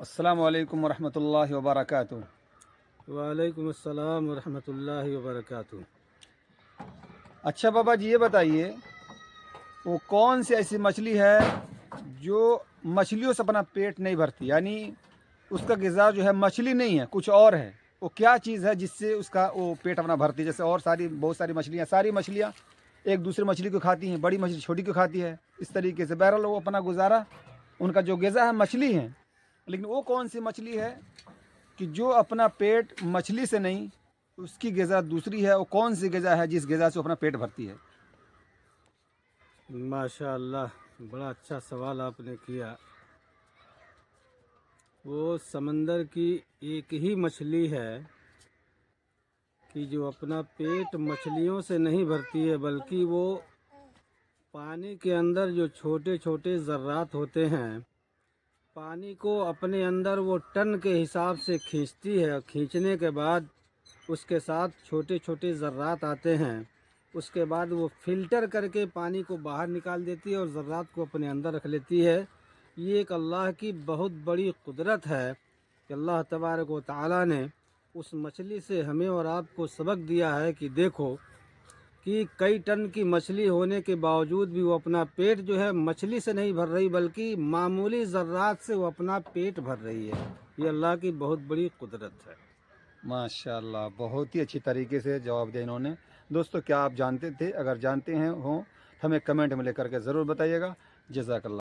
السلام علیکم ورحمۃ اللہ وبرکاتہ۔ وعلیکم السلام ورحمۃ اللہ وبرکاتہ۔ اچھا بابا جی، یہ بتائیے وہ کون سی ایسی مچھلی ہے جو مچھلیوں سے اپنا پیٹ نہیں بھرتی، یعنی اس کا غذا جو ہے مچھلی نہیں ہے، کچھ اور ہے؟ وہ کیا چیز ہے جس سے اس کا وہ پیٹ اپنا بھرتی ہے؟ جیسے اور بہت ساری مچھلیاں، ساری مچھلیاں ایک دوسرے مچھلی کو کھاتی ہیں، بڑی مچھلی چھوٹی کو کھاتی ہے، اس طریقے سے بہرحال وہ اپنا گزارا، ان کا جو غذا ہے مچھلی ہے، لیکن وہ کون سی مچھلی ہے کہ جو اپنا پیٹ مچھلی سے نہیں، اس کی غذا دوسری ہے؟ وہ کون سی غذا ہے جس غذا سے وہ اپنا پیٹ بھرتی ہے؟ ماشاء اللہ، بڑا اچھا سوال آپ نے کیا۔ وہ سمندر کی ایک ہی مچھلی ہے کہ جو اپنا پیٹ مچھلیوں سے نہیں بھرتی ہے، بلکہ وہ پانی کے اندر جو چھوٹے چھوٹے ذرات ہوتے ہیں، پانی کو اپنے اندر وہ ٹن کے حساب سے کھینچتی ہے، اور کھینچنے کے بعد اس کے ساتھ چھوٹے چھوٹے ذرات آتے ہیں، اس کے بعد وہ فلٹر کر کے پانی کو باہر نکال دیتی ہے اور ذرات کو اپنے اندر رکھ لیتی ہے۔ یہ ایک اللہ کی بہت بڑی قدرت ہے کہ اللہ تبارک و تعالیٰ نے اس مچھلی سے ہمیں اور آپ کو سبق دیا ہے کہ دیکھو کہ کئی ٹن کی مچھلی ہونے کے باوجود بھی وہ اپنا پیٹ جو ہے مچھلی سے نہیں بھر رہی، بلکہ معمولی ذرات سے وہ اپنا پیٹ بھر رہی ہے۔ یہ اللہ کی بہت بڑی قدرت ہے۔ ماشاء اللہ، بہت ہی اچھی طریقے سے جواب دیا انہوں نے۔ دوستو، کیا آپ جانتے تھے؟ اگر جانتے ہیں ہوں تو ہمیں کمنٹ میں لے کر کے ضرور بتائیے گا۔ جزاک اللہ۔